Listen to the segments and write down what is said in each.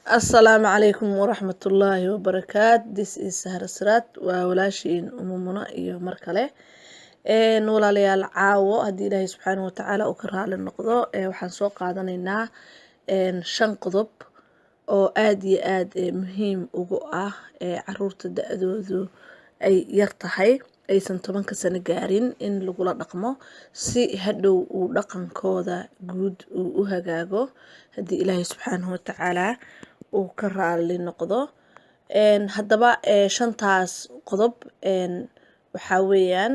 السلام عليكم ورحمة الله وبركاته. This is Sahra Siraad. waa walaashiin Muna iyo mar kale walaalayaal caawo haddii Ilaahay subxaanahu wa tacaala uu ka raali noqdo waxaan soo qaadanaynaa 5 qodob oo aad iyo aad muhiim ugu ah caruurta da'doodu ay yar tahay aysan 10 sano gaarin in lagula dhaqmo si hadhow uu dhaqankooda guud uu u hagaago haddii Ilaahay subxaanahu wa tacaala uu ka raali noqdo. haddaba 5taas qodob waxaa weeyaan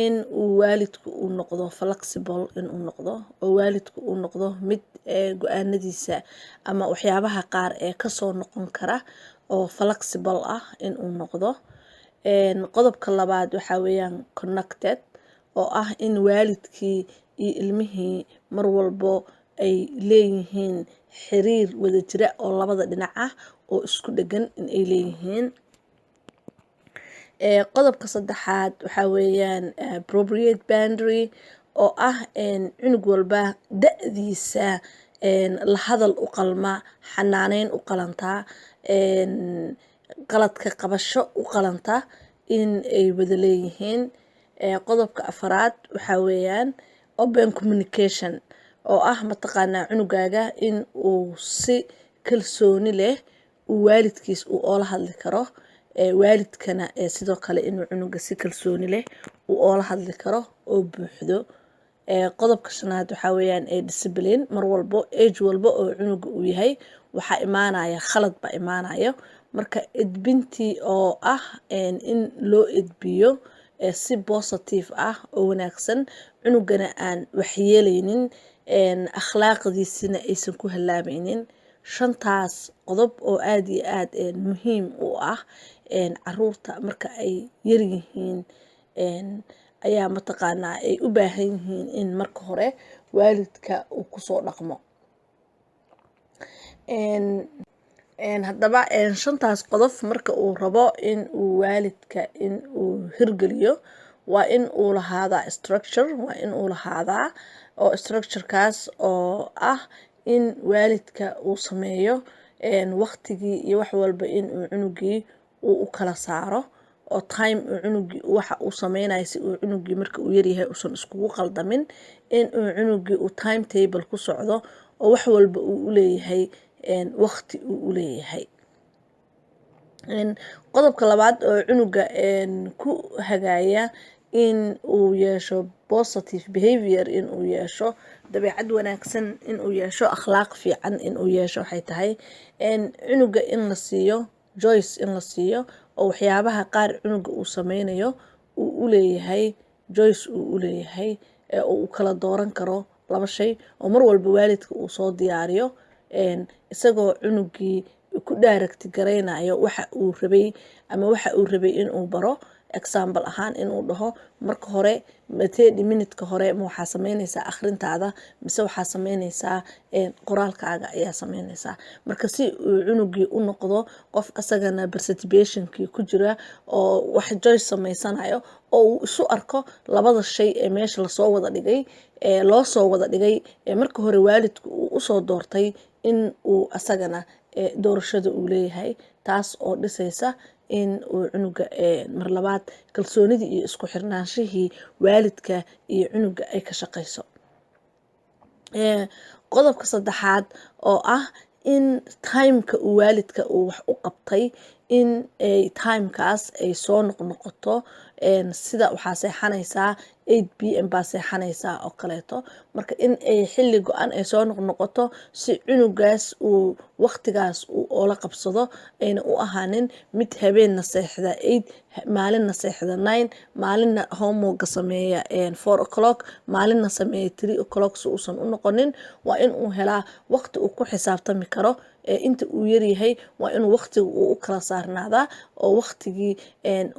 in uu waalidku uu noqdo flexible in uu noqdo oo waalidku uu noqdo mid go'aanadiisa ama waxyaabaha qaar ka soo noqon kara oo flexible ah in uu noqdo. qodobka labaad waxaa weeyaan connected oo ah in waalidkii iyo ilmihii mar walbo ay leeyihiin xiriir wada jira oo labada dhinac ah oo isku dhagan in ay leeyihiin. qodobka saddexaad waxaa weeyaan appropriate boundary oo ah cunug walba da'diisa la hadal u qalma, xanaaneyn u qalantaa, qaladka qabasho u qalanta in ay wada leeyihiin. qodobka afaraad waxaa weeyaan open communication oo ah mataqaanaa cunugaaga in uu si kalsooni leh uu waalidkiis uu oola hadli karo, waalidkana sidoo kale inuu cunuga si kalsooni leh uu oola hadli karo oo buuxdo. qodobka shanaad waxaa weeyaan discipline mar walbo age walbo oo cunuga uu yahay waxaa imaanaya khalad baa imaanayo, marka edbintii oo ah in loo edbiyo si positive ah oo wanaagsan cunugana aan waxyeelaynin akhlaaqdiisina aysan ku halaabaynin. 5taas qodob oo aad iyo aad muhiim u ah caruurta marka ay yar yihiin ayaa mataqaanaa ay u baahan yihiin in marka hore waalidka uu kusoo dhaqmo. haddaba 5taas qodob marka uu rabo in uu waalidka in uu hirgeliyo waa in uu lahaadaa structure, waa in uu lahaadaa oo structurekaas oo ah in waalidka uu sameeyo waqtigii iyo wax walba in uu cunugii uu u kala saaro oo time uu cunugii waxa uu sameynayo si uu cunugii marka uu yaryahay uusan iskugu qaldamin, in uu cunugii uu timetable ku socdo oo wax walba uu u leeyahay waqti uu u leeyahay. qodobka labaad oo cunuga ku hagaaya in uu yeesho positive behavior, in uu yeesho dabeecad wanaagsan, in uu yeesho akhlaaq fiican, in uu yeesho waxay tahay cunuga in la siiyo choice, in la siiyo oo waxyaabaha qaar cunuga uu sameynayo uu u leeyahay choice uu u leeyahay oo uu kala dooran karo 2 shay oo mar walba waalidka uu soo diyaariyo isagoo cunugii ku directi gareynayo waxa uu rabay ama waxa uu rabay in uu baro. example ahaan in uu dhaho marka hore 30 minute hore ma waxaa sameynaysaa akhrintaada mise waxaa sameynaysaa qoraalkaaga ayaa sameynaysaa, marka si uu cunugii u noqdo qof asagana participationkii ku jira oo wax choice sameysanayo oo uu isu arko labada shay ee meesha lasoo wada dhigay loo soo wada dhigay marka hore waalidku uu usoo doortay in uu asagana doorashada uu leeyahay, taas oo dhisaysa in uu cunuga mar labaad kalsoonidii iyo isku xirnaanshihii waalidka iyo cunuga ay ka shaqeyso. qodobka saddexaad oo ah in timeka uu waalidka uu wax u qabtay in timekaas ay soo noqnoqoto, sida waxaa seexanaysaa 8 pm baa seexanaysaa oo kaleeto, marka in ay xilli go-an ay soo noqnoqoto si cunugaas uu waqtigaas uu oola qabsado ayna u ahaanin mid habeenna seexda 8 maalinna seexda 9 maalinna homework sameeya 4 o'clock maalinna sameeya 3 o'clock si uusan u noqonin. waa in uu helaa waqti uu ku xisaabtami karo inta uu yaryahay, waa inuu waqtiga uu u kala saarnaadaa oo waqtigii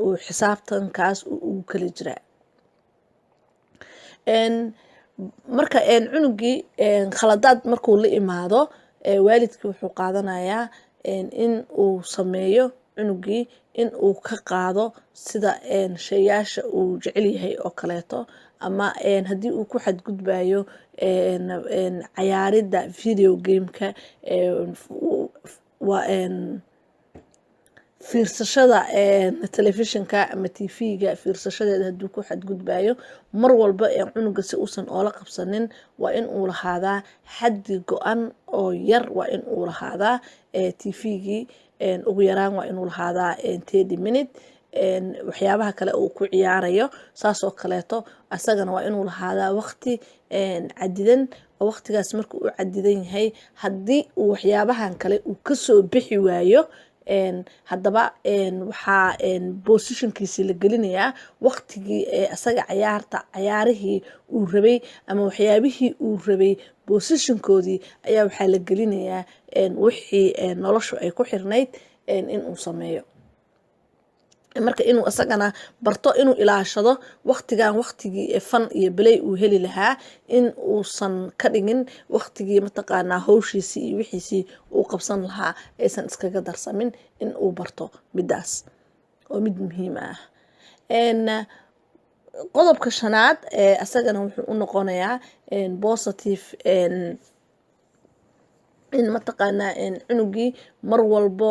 uu xisaabtankaas uu kala jiraa. marka cunugii khaladaad markuu la imaado waalidkii wuxuu qaadanayaa in uu sameeyo cunugii in uu ka qaado sida shayaasha uu jecel yahay oo kaleeto, ama haddii uu ku xadgudbayo cayaaridda video gameka waa fiirsashada telefishinka ama tv-ga fiirsashadeeda hadduu ku xadgudbayo mar walba cunuga si uusan oola qabsanin waa in uu lahaadaa xaddi go-an oo yar waa in uu lahaadaa tv-gii ugu yaraan waa inuu lahaadaa 30 minute waxyaabaha kale uu ku ciyaarayo saasoo kaleeto asagana waa inuu lahaadaa waqti cadidan oo waqtigaas marka uu cadidan yahay haddii uu waxyaabahan kale uu kasoo bixi waayo haddaba waxaa bosishinkiisii la gelinayaa waqtigii asaga cayaarihii uu rabay ama waxyaabihii uu rabay bosishinkoodii ayaa waxaa la gelinayaa wixii noloshu ay ku xirnayd inuu sameeyo marka inuu asagana barto inuu ilaashado waqtigan waqtigii fan iyo balay uu heli lahaa in uusan ka dhigin waqtigii mataqaanaa hawshiisii iyo wixiisii uu qabsan lahaa aysan iskaga darsamin in uu barto midaas oo mid muhiim ah qodobka shanaad asagana wuxuu u noqonayaa positive in mataqaanaa cunugii mar walbo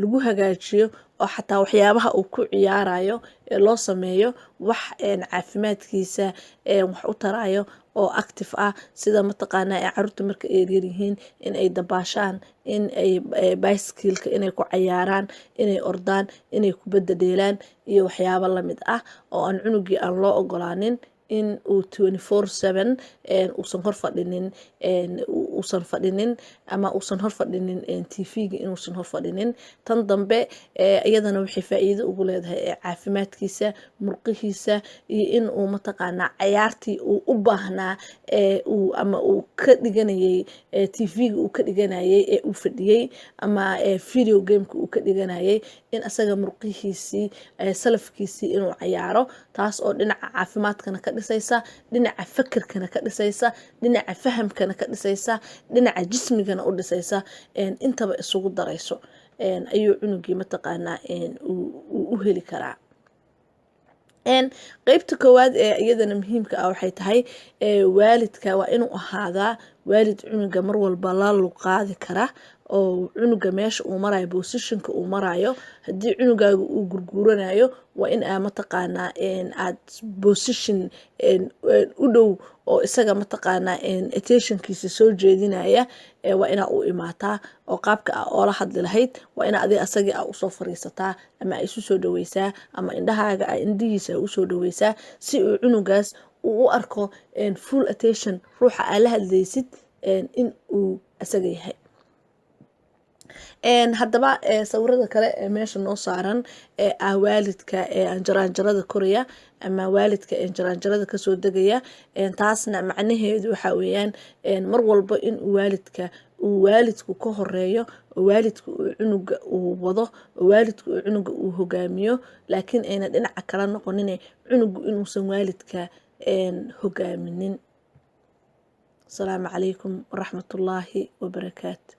lagu hagaajiyo oo xataa waxyaabaha uu ku ciyaarayo loo sameeyo wax caafimaadkiisa wax u tarayo oo active ah sida mataqaanaa caruurta marka ay yaryihiin in ay dabaashaan in ay bicycle-ka inay ku cayaaraan inay ordaan inay kubadda dheelaan iyo waxyaabo lamid ah oo aan cunugii aan loo ogolaanin in uu 24/7 uusan hor fadhinin uusan fadhinin ama uusan hor fadhinin tv-ga inuusan hor fadhinin tan dambe iyadana waxay faa'iido ugu leedahay caafimaadkiisa murqihiisa iyo in uu mataqaanaa cayaartii uu u baahnaa ama uu ka dhiganayay tv-ga uu ka dhiganayay uu fadhiyey ama video gameka uu ka dhiganayay in asaga murqihiisii salafkiisii inuu cayaaro taas oo dhinaca caafimaadkana ka dhisaysa dhinaca fakarkana ka dhisaysa dhinaca fahamkana ka dhisaysa dhinaca jismigana u dhisaysa intaba isugu darayso ayuu cunugii mataqaanaa u heli karaa qeybta koowaad iyadana muhiimka ah waxay tahay waalidka waa inuu ahaadaa waalid cunuga mar walba la luqaadi kara oo cunuga meesha uu marayo bosishinka uu marayo haddii cunugaaga uu gurguuranayo waa in aa mataqaanaa aad bosishin u dhow oo isaga mataqaanaa attentionkiisa soo jeedinaya waa inaa u imaataa oo qaabka aa oola hadli lahayd waa ina adiga asagii aa usoo fariisataa ama aa isu soo dhaweysaa ama indhahaaga aa indhihiisa aa usoo dhaweysaa si uu cunugaas uu u arko full attention ruuxa aa la hadlaysid in uu asaga yahay haddaba sawirada kale meesha noo saaran ah waalidka jaraanjarada koraya ama waalidka jaraanjarada kasoo degaya taasna macnaheedu waxa weeyaan mar walba in uu waalidku ka horeeyo oo waalidku uu cunuga uu wado oo waalidku uu cunuga uu hogaamiyo laakiin ayna dhinaca kala noqonin cunugu inuusan waalidka hogaaminin. السلام عليكم ورحمة الله وبركاته.